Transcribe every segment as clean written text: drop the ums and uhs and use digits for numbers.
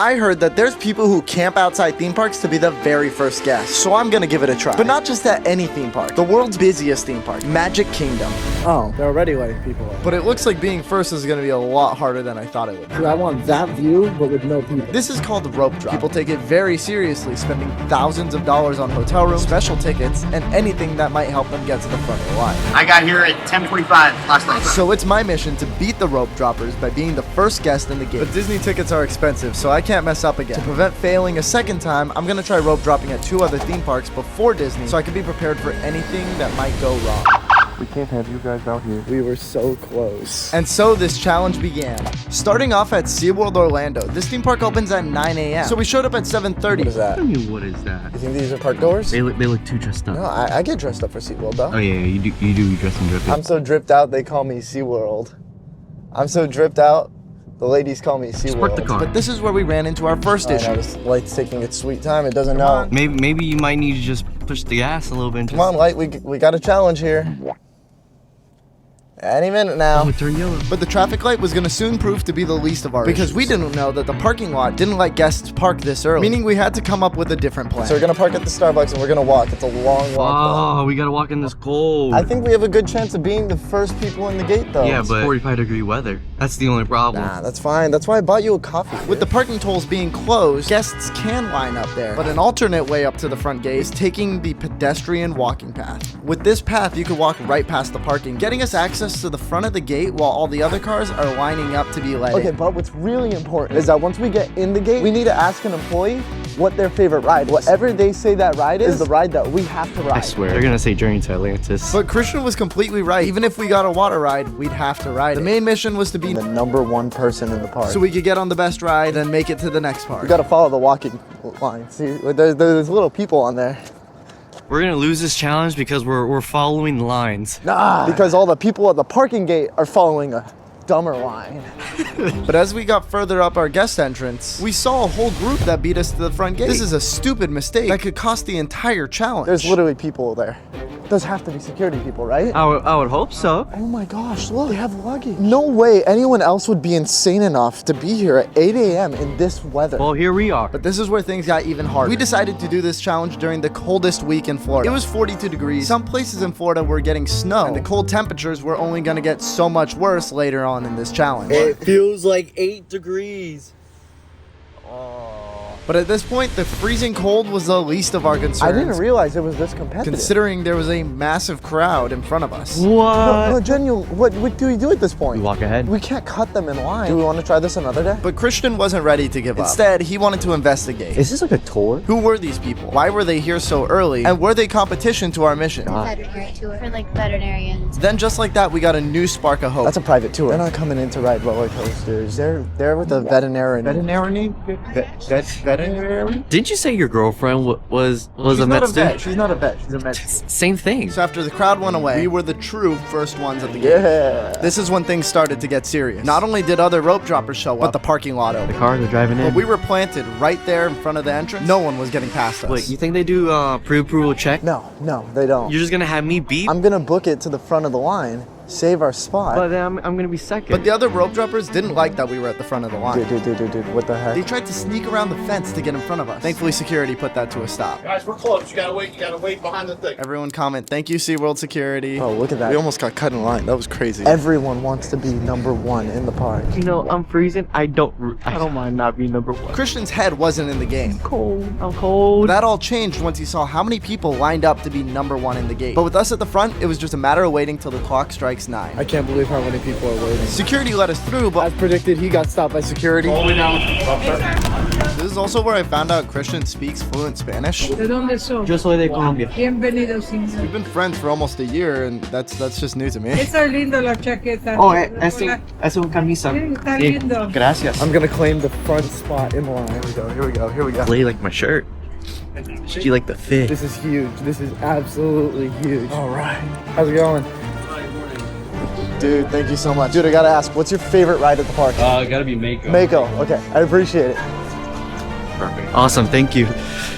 I heard that there's people who camp outside theme parks to be the very first guest, so I'm gonna give it a try. But not just at any theme park. The world's busiest theme park, Magic Kingdom. Oh, they're already letting people in. But it looks like being first is gonna be a lot harder than I thought it would be. Dude, I want that view, but with no people. This is called rope drop. People take it very seriously, spending thousands of dollars on hotel rooms, special tickets, and anything that might help them get to the front of the line. I got here at 10:45 last night. So it's my mission to beat the rope droppers by being the first guest in the gate. But Disney tickets are expensive, so I can't mess up again. To prevent failing a second time, I'm gonna try rope dropping at 2 other theme parks before Disney, so I can be prepared for anything that might go wrong. We can't have you guys out here. We were so close. And so this challenge began. Starting off at SeaWorld Orlando, this theme park opens at 9 a.m. So we showed up at 7:30. What is that? I mean, what is that? You think these are park goers? They look too dressed up. No, I get dressed up for SeaWorld though. Oh yeah, you do dress and drip it. I'm so dripped out, they call me SeaWorld. I'm so dripped out, the ladies call me SeaWorld. Park the car. But this is where we ran into our first issue. This light's taking its sweet time, it doesn't know. Maybe you might need to just push the gas a little bit. And Come on, light, we got a challenge here. Any minute now. Oh, turn yellow. But the traffic light was gonna soon prove to be the least of our because we didn't know that the parking lot didn't let guests park this early, meaning we had to come up with a different plan. So we're gonna park at the Starbucks and we're gonna walk. It's a long walk Oh, we gotta walk in this cold. though. I think we have a good chance of being the first people in the gate though. Yeah, but 45-degree weather. That's the only problem. Nah, that's fine. That's why I bought you a coffee. With the parking tolls being closed, guests can line up there. But an alternate way up to the front gate is taking the pedestrian walking path. With this path, you could walk right past the parking, getting us access to the front of the gate while all the other cars are lining up to be let in. Okay, but what's really important is that once we get in the gate, we need to ask an employee what their favorite ride is. Whatever they say that ride is the ride that we have to ride. I swear. They're gonna say Journey to Atlantis. But Christian was completely right. Even if we got a water ride, we'd have to ride it. The main mission was to be the #1 person in the park. so we could get on the best ride, then make it to the next park. You gotta follow the walking line. See, there's little people on there. We're gonna lose this challenge because we're following the lines. Nah, because all the people at the parking gate are following a dumber line. But as we got further up our guest entrance, we saw a whole group that beat us to the front gate. This is a stupid mistake that could cost the entire challenge. There's literally people there. Those have to be security people, right? I would hope so. Oh my gosh, look, they have luggage. No way anyone else would be insane enough to be here at 8 a.m. in this weather. Well, here we are. But this is where things got even harder. We decided to do this challenge during the coldest week in Florida. It was 42 degrees. Some places in Florida were getting snow, and the cold temperatures were only gonna get so much worse later on in this challenge. It feels like 8 degrees. But at this point, the freezing cold was the least of our concerns. I didn't realize it was this competitive. Considering there was a massive crowd in front of us. What? No, genuine, what do we do at this point? We walk ahead. We can't cut them in line. Do we want to try this another day? But Christian wasn't ready to give up. Instead, he wanted to investigate. Is this like a tour? Who were these people? Why were they here so early? And were they competition to our mission? Veterinary tour for like veterinarians. Then just like that, we got a new spark of hope. That's a private tour. They're not coming in to ride roller coasters. They're with a veterinarian. Veterinarian? Veterinarian? Didn't you say your girlfriend was a med student? She's not a vet. She's a med student. Same thing. So after the crowd went away, we were the true first ones at the gate. Yeah. This is when things started to get serious. Not only did other rope droppers show up, but the parking lot The opened. cars are driving in. But we were planted right there in front of the entrance. No one was getting past us. Wait, you think they do pre-approval check? No, they don't. You're just gonna have me beep? I'm gonna book it to the front of the line, save our spot. But then I'm gonna be second. But the other rope droppers didn't like that we were at the front of the line. Dude, what the heck? They tried to sneak around the fence to get in front of us. Thankfully, security put that to a stop. Guys, we're close. You gotta wait behind the thing. Everyone comment, thank you, SeaWorld Security. Oh, look at that. We almost got cut in line. That was crazy. Everyone wants to be #1 in the park. You know, I'm freezing. I don't mind not being #1. Christian's head wasn't in the game. Cold. I'm cold. That all changed once he saw how many people lined up to be #1 in the gate. But with us at the front, it was just a matter of waiting till the clock strikes 9. I can't believe how many people are waiting. Security let us through, but As predicted, he got stopped by security. All the way down. this is also where I found out Christian speaks fluent Spanish. ¿De dónde son? Yo soy de Colombia. Bienvenidos, señor. We've been friends for almost a year, and that's just new to me. Está lindo la chaqueta. Oh, es un camisa. Sí, está lindo. Gracias. I'm gonna claim the front spot in line. Here we go. Play like my shirt. Do you like the fit? This is huge. This is absolutely huge. All right. How's it going? Dude, thank you so much. Dude, I gotta ask, what's your favorite ride at the park? Gotta be Mako. Mako. Okay, I appreciate it. Perfect. Awesome. Thank you.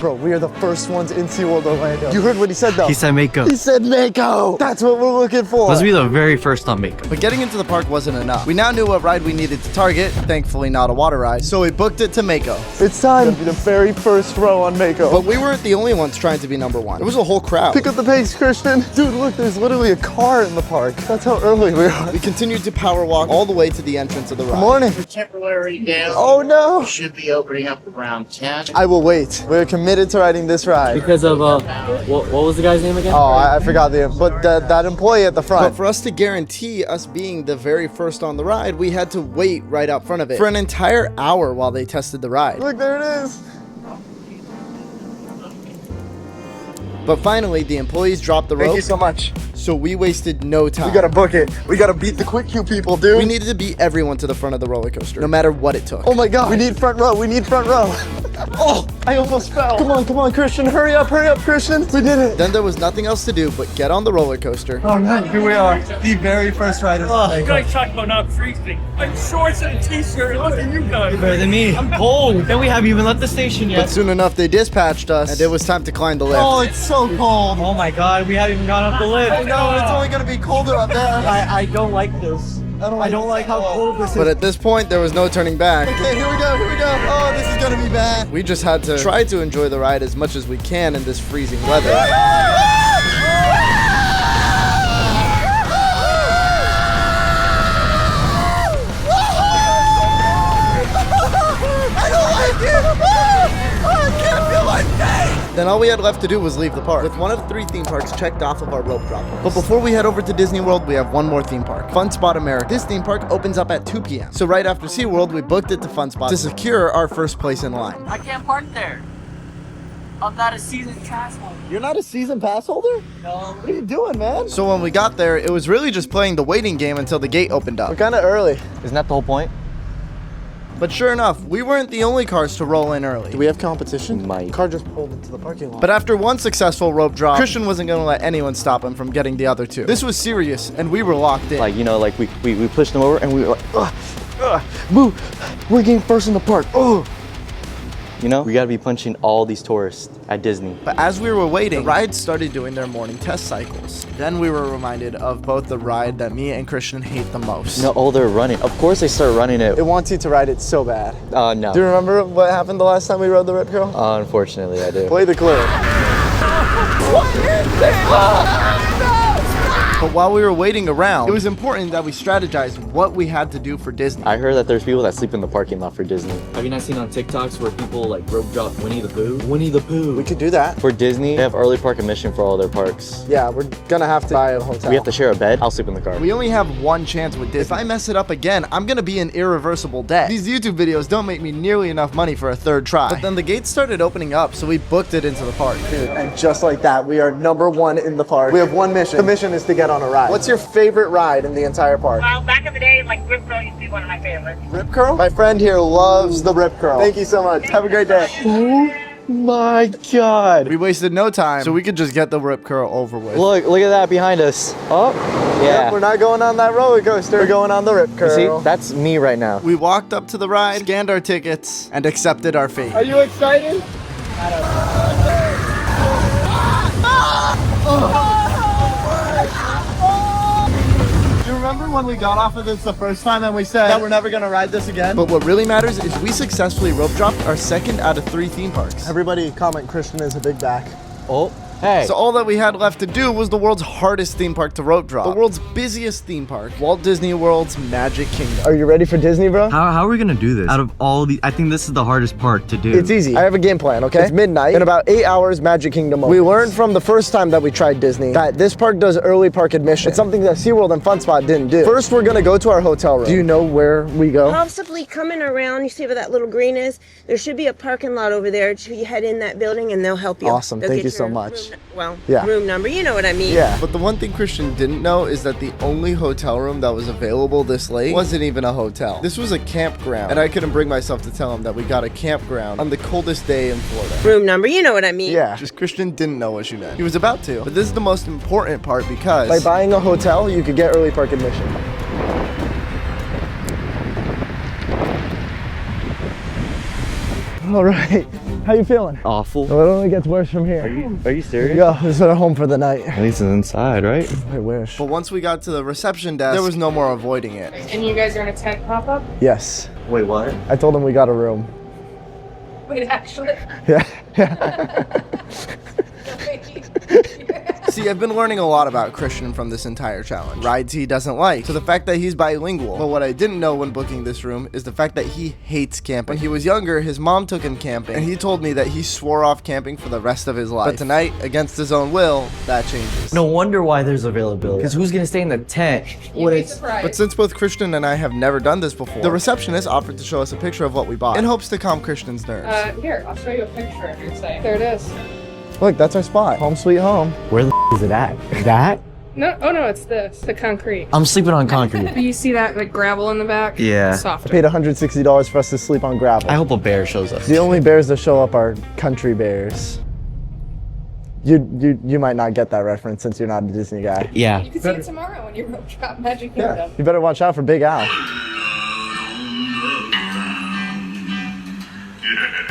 Bro, we are the first ones in SeaWorld Orlando. You heard what he said though. He said Mako. He said Mako. That's what we're looking for. Must be the very first on Mako. But getting into the park wasn't enough. We now knew what ride we needed to target, thankfully not a water ride, so we booked it to Mako. It's time to be the very first row on Mako. But we weren't the only ones trying to be number one. There was a whole crowd. Pick up the pace, Christian. Dude, look, there's literally a car in the park. That's how early we are. We continued to power walk all the way to the entrance of the ride. Good morning. Temporary down. Oh no. Should be opening up around 10. I will wait. We're committed to riding this ride. Because of, what was the guy's name again? Oh, I forgot the, but that employee at the But front. for us to guarantee us being the very first on the ride, we had to wait right out front of it for an entire hour while they tested the ride. Look, there it is. But finally, the employees dropped the rope, Thank you so much. so we wasted no time. We gotta book it. We gotta beat the quick queue people, dude. We needed to beat everyone to the front of the roller coaster, no matter what it took. Oh my god. We need front row. We need front row. Oh, I almost fell. Come on, Christian. Hurry up, Christian. We did it. Then there was nothing else to do but get on the roller coaster. All right, here we are. The very first riders. You guys talk about not freezing. I'm shorts and a t-shirt. Look at you guys. Better than me. I'm cold. Then we haven't even left the station But yet. soon enough, they dispatched us, and it was time to climb the lift. Oh, it's so cold. Oh my god, we haven't even gone up the lift. No, it's only gonna be colder up there. I don't like this. I don't like how cold this is. But at this point, there was no turning back. Okay, here we go. Oh, this is gonna be bad. We just had to try to enjoy the ride as much as we can in this freezing weather. Then all we had left to do was leave the park, with one of 3 theme parks checked off of our rope drop list. But before we head over to Disney World, we have one more theme park, Fun Spot America. This theme park opens up at 2 p.m. So right after SeaWorld, we booked it to Fun Spot to secure our first place in line. I can't park there. I'm not a season pass holder. You're not a season pass holder? No. What are you doing, man? So when we got there, it was really just playing the waiting game until the gate opened up. We're kind of early. Isn't that the whole point? But sure enough, we weren't the only cars to roll in early. Do we have competition? Might. Car just pulled into the parking lot. But after one successful rope drop, Christian wasn't going to let anyone stop him from getting the other 2. This was serious, and we were locked in. Like, you know, like we pushed them over and we were like, move. We're getting first in the park. Oh. You know, we gotta be punching all these tourists at Disney. But as we were waiting, the rides started doing their morning test cycles. Then we were reminded of both the ride that me and Christian hate the most. No, oh, they're running. Of course they start running it. It wants you to ride it so bad. No. Do you remember what happened the last time we rode the Rip Curl? Unfortunately, I do. Play the clip. But while we were waiting around, it was important that we strategized what we had to do for Disney. I heard that there's people that sleep in the parking lot for Disney. Have you not seen on TikToks where people like rope drop Winnie the Pooh? Winnie the Pooh. We could do that. For Disney, they have early park admission for all their parks. Yeah, we're gonna have to buy a hotel. We have to share a bed. I'll sleep in the car. We only have one chance with Disney. If I mess it up again, I'm gonna be in irreversible debt. These YouTube videos don't make me nearly enough money for a 3rd try. But then the gates started opening up, so we booked it into the park. Dude, and just like that, we are #1 in the park. We have one mission. The mission is to get on a ride. What's your favorite ride in the entire park? Well, back in the day, like Rip Curl used to be one of my favorites. Rip Curl? My friend here loves the Rip Curl. Thank you so much. Have a great day. Oh my God. We wasted no time, so we could just get the Rip Curl over with. Look at that behind us. Oh, yeah. Yep, we're not going on that roller coaster. We're going on the Rip You Curl. see, that's me right now. We walked up to the ride, scanned our tickets, and accepted our fate. Are you excited? Do you remember when we got off of this the first time and we said that we're never gonna ride this again? But what really matters is we successfully rope dropped our 2nd out of 3 theme parks. Everybody comment Christian is a big back. Oh, hey. So all that we had left to do was the world's hardest theme park to rope drop. The world's busiest theme park, Walt Disney World's Magic Kingdom. Are you ready for Disney, bro? How are we gonna do this? Out of all the, I think this is the hardest part to do. It's easy. I have a game plan, okay? It's midnight. In about 8 hours, Magic Kingdom opens. We learned from the first time that we tried Disney that this park does early park admission. It's something that SeaWorld and Fun Spot didn't do. First, we're gonna go to our hotel room. Do you know where we go? Possibly coming around, you see where that little green is? There should be a parking lot over there. You head in that building and they'll help you. Awesome. They'll Thank get you so your much. Room number, you know what I mean. Yeah. But the one thing Christian didn't know is that the only hotel room that was available this late wasn't even a hotel. This was a campground, and I couldn't bring myself to tell him that we got a campground on the coldest day in Florida. Room number, you know what I mean. Yeah. Just Christian didn't know what she meant. He was about to. But this is the most important part because By buying a hotel, you could get early park admission. All right. How you feeling? Awful. Well, it only gets worse from here. Are you serious? Go. This is our home for the night. At least it's inside, right? I wish. But once we got to the reception desk, there was no more avoiding it. And you guys are in a tent pop-up? Yes. Wait, what? I told him we got a room. Wait, actually? Yeah. See, I've been learning a lot about Christian from this entire challenge. Rides he doesn't like, to the fact that he's bilingual. But what I didn't know when booking this room is the fact that he hates camping. When he was younger, his mom took him camping, and he told me that he swore off camping for the rest of his life. But tonight, against his own will, that changes. No wonder why there's availability. Because who's gonna stay in the tent when it's... But since both Christian and I have never done this before, the receptionist offered to show us a picture of what we bought in hopes to calm Christian's nerves. Here, I'll show you a picture if you're saying. There it is. Look, that's our spot. Home sweet home. Where the is it at? That? No, oh no, it's this, the concrete. I'm sleeping on concrete. Do you see that like gravel in the back? Yeah. I Softer. paid $160 for us to sleep on gravel. I hope a bear shows up. The only bears that show up are country bears. You might not get that reference since you're not a Disney guy. Yeah. You can see it tomorrow when you road trip Magic Kingdom. You better watch out for Big Al.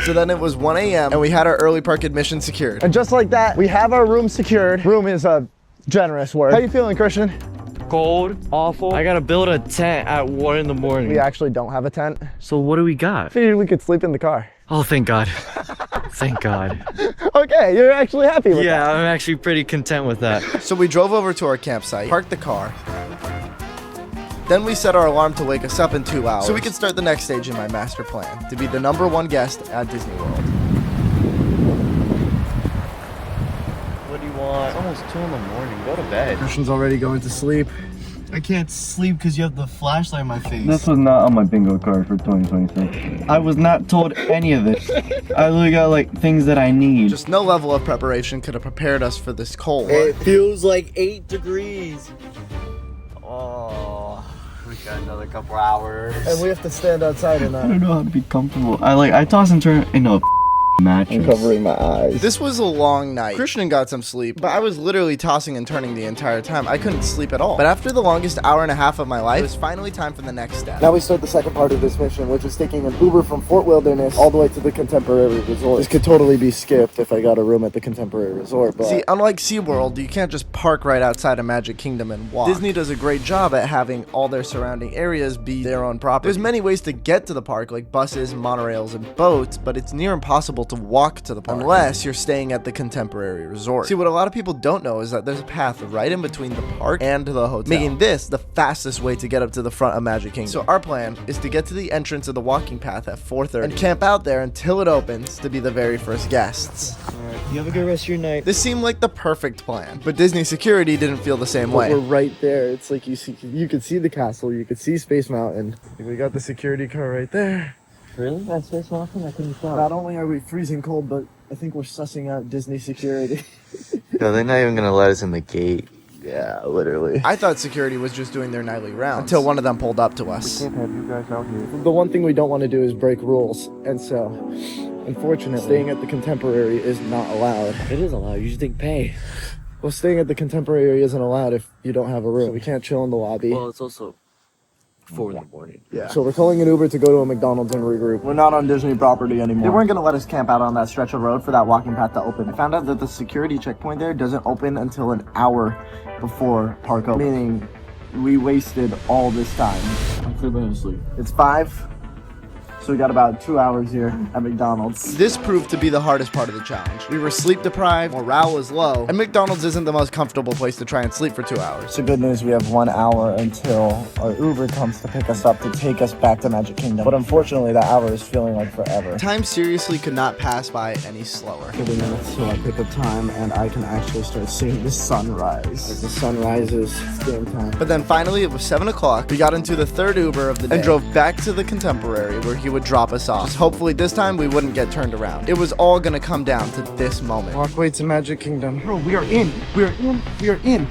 So then it was 1 a.m. and we had our early park admission secured. And just like that, we have our room secured. Room is a generous word. How you feeling, Christian? Cold, awful. I gotta build a tent at 1 in the morning. We actually don't have a tent. So what do we got? Figured we could sleep in the car. Oh, thank God. Thank God. Okay, you're actually happy with that. Yeah, I'm actually pretty content with that. So we drove over to our campsite, parked the car. Then we set our alarm to wake us up in 2 hours so we could start the next stage in my master plan, to be the #1 guest at Disney World. What do you want? It's almost 2 in the morning. Go to bed. Christian's already going to sleep. I can't sleep because you have the flashlight in my face. This was not on my bingo card for 2026. I was not told any of it. I literally got like things that I need. Just no level of preparation could have prepared us for this cold. It feels like 8 degrees. Oh, we got another couple hours. And we have to stand outside in I that. don't know how to be comfortable. I toss and turn in a mattress. I'm covering my eyes. This was a long night. Christian got some sleep, but I was literally tossing and turning the entire time. I couldn't sleep at all. But after the longest hour and a half of my life, it was finally time for the next step. Now we start the second part of this mission, which is taking an Uber from Fort Wilderness all the way to the Contemporary Resort. This could totally be skipped if I got a room at the Contemporary Resort, but... See, unlike SeaWorld, you can't just park right outside of Magic Kingdom and walk. Disney does a great job at having all their surrounding areas be their own property. There's many ways to get to the park, like buses, monorails, and boats, but it's near impossible to walk to the park unless you're staying at the Contemporary Resort. See, what a lot of people don't know is that there's a path right in between the park and the hotel, making this the fastest way to get up to the front of Magic Kingdom. So our plan is to get to the entrance of the walking path at 4:30 and camp out there until it opens to be the very first guests. You have a good rest of your night. This seemed like the perfect plan, but Disney security didn't feel the same way. We're right there. It's like you could see the castle, you could see Space Mountain. We got the security car right there. Really? That's Space Mountain? I couldn't tell. Not only are we freezing cold, but I think we're sussing out Disney security. No, they're not even gonna let us in the gate. Yeah, literally. I thought security was just doing their nightly rounds until one of them pulled up to us. Can't have you guys out here. The one thing we don't want to do is break rules, and so, unfortunately, staying at the Contemporary is not allowed. It is allowed. You just think pay. Well, staying at the Contemporary isn't allowed if you don't have a room. So we can't chill in the lobby. Well, it's also 4 in the morning. Yeah. So we're calling an Uber to go to a McDonald's and regroup. We're not on Disney property anymore. They weren't going to let us camp out on that stretch of road for that walking path to open. I found out that the security checkpoint there doesn't open until an hour before park open. Meaning we wasted all this time. I'm sleeping asleep. It's 5. So we got about 2 hours here at McDonald's. This proved to be the hardest part of the challenge. We were sleep deprived, morale was low, and McDonald's isn't the most comfortable place to try and sleep for 2 hours. So good news, we have 1 hour until our Uber comes to pick us up to take us back to Magic Kingdom. But unfortunately, that hour is feeling like forever. Time seriously could not pass by any slower. 30 minutes till I pick up time, and I can actually start seeing the sunrise. As the sun rises, it's game time. But then finally, it was 7 o'clock. We got into the third Uber of the day and drove back to the Contemporary where he would drop us off. Just hopefully this time we wouldn't get turned around. It was all gonna come down to this moment. Walkway to Magic Kingdom. Bro, we are in. We are in. We are in.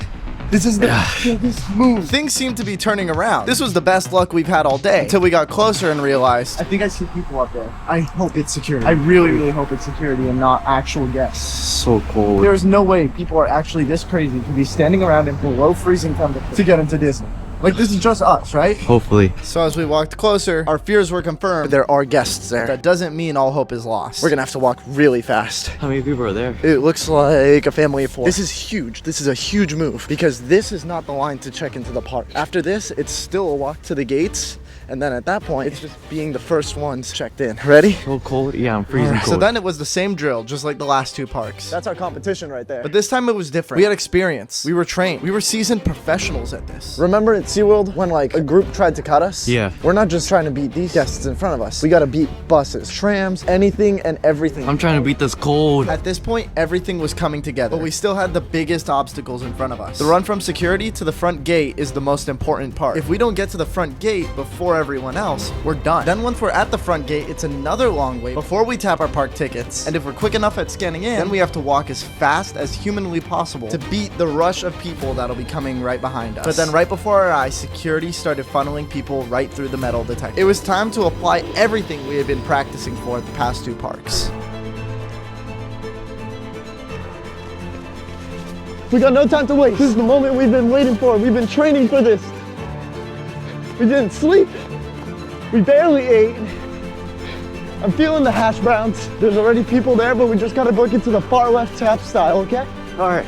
This is the biggest move. Things seem to be turning around. This was the best luck we've had all day until we got closer and realized I think I see people up there. I hope it's security. I really, really hope it's security and not actual guests. So cold. There's no way people are actually this crazy to be standing around in below freezing temperature to get into Disney. Like, this is just us, right? Hopefully. So as we walked closer, our fears were confirmed. But there are guests there. That doesn't mean all hope is lost. We're gonna have to walk really fast. How many people are there? It looks like a family of 4. This is huge. This is a huge move because this is not the line to check into the park. After this, it's still a walk to the gates. And then at that point, it's just being the first ones checked in. Ready? So cold. Yeah, I'm freezing cold. So then it was the same drill, just like the last 2 parks. That's our competition right there. But this time it was different. We had experience. We were trained. We were seasoned professionals at this. Remember at SeaWorld when like a group tried to cut us? Yeah. We're not just trying to beat these guests in front of us. We gotta beat buses, trams, anything and everything. I'm trying to beat this cold. At this point, everything was coming together, but we still had the biggest obstacles in front of us. The run from security to the front gate is the most important part. If we don't get to the front gate before everyone else, we're done. Then once we're at the front gate, it's another long wait before we tap our park tickets. And if we're quick enough at scanning in, then we have to walk as fast as humanly possible to beat the rush of people that'll be coming right behind us. But then right before our eyes, security started funneling people right through the metal detector. It was time to apply everything we had been practicing for the past 2 parks. We got no time to wait. This is the moment we've been waiting for. We've been training for this. We didn't sleep. We barely ate. I'm feeling the hash browns. There's already people there, but we just gotta book it to the far left tap style, okay? All right.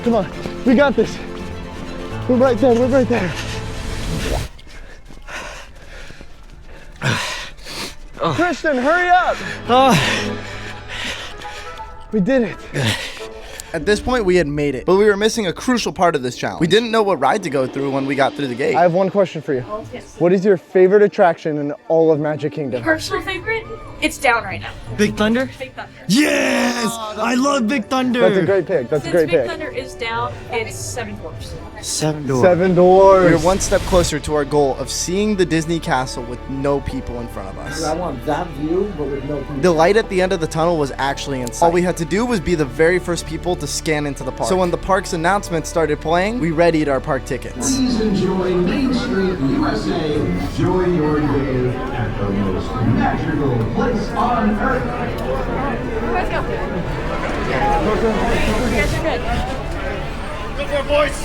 Come on, we got this. We're right there, we're right there. Christian, hurry up! We did it. At this point, we had made it, but we were missing a crucial part of this challenge. We didn't know what ride to go through when we got through the gate. I have one question for you. What is your favorite attraction in all of Magic Kingdom? Personal favorite? It's down right now. Big Thunder? Big Thunder. Yes! I love Big Thunder. That's a great pick. That's a great Big pick. Thunder is down, it's 7 floors. 7 doors. 7 doors. We were one step closer to our goal of seeing the Disney castle with no people in front of us. I want that view, but with no people. The light at the end of the tunnel was actually in sight. All we had to do was be the very first people to scan into the park. So when the park's announcement started playing, we readied our park tickets. Please enjoy Main Street, USA. Enjoy your day at the most magical place on earth. Let's go. You guys are good. Go for it, boys.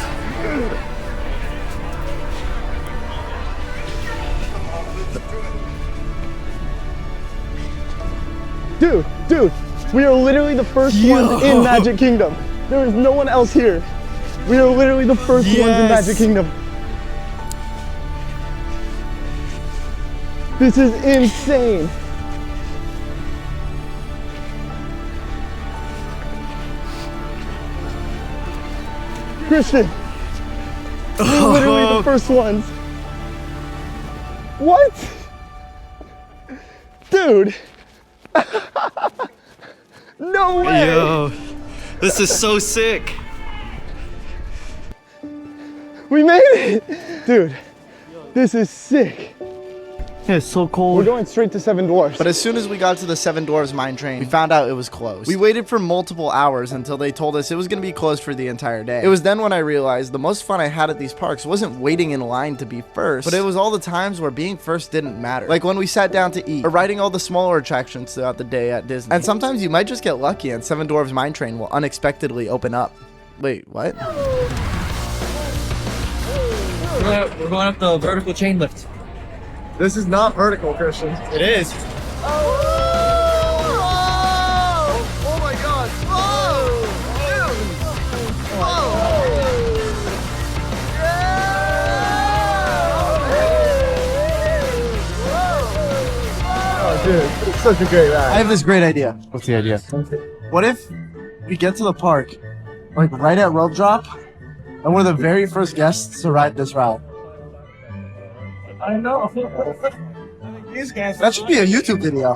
Dude, we are literally the first ones in Magic Kingdom. There is no one else here. We are literally the first ones in Magic Kingdom. This is insane. Christian, we're literally the first ones. What? Dude. No way. Yo, this is so sick. We made it. Dude, this is sick. Yeah, it's so cold. We're going straight to 7 Dwarfs. But as soon as we got to the 7 Dwarfs mine train, we found out it was closed. We waited for multiple hours until they told us it was going to be closed for the entire day. It was then when I realized the most fun I had at these parks wasn't waiting in line to be first, but it was all the times where being first didn't matter. Like when we sat down to eat, or riding all the smaller attractions throughout the day at Disney. And sometimes you might just get lucky and 7 Dwarfs mine train will unexpectedly open up. Wait, what? We're going up the vertical chain lift. This is not vertical, Christian. It is. Oh my God! Whoa! Dude! Oh, dude, it's such a great ride. I have this great idea. What's the idea? What if we get to the park, like right at rope drop, and we're the very first guests to ride this route? I know. These guys. That should be a YouTube video.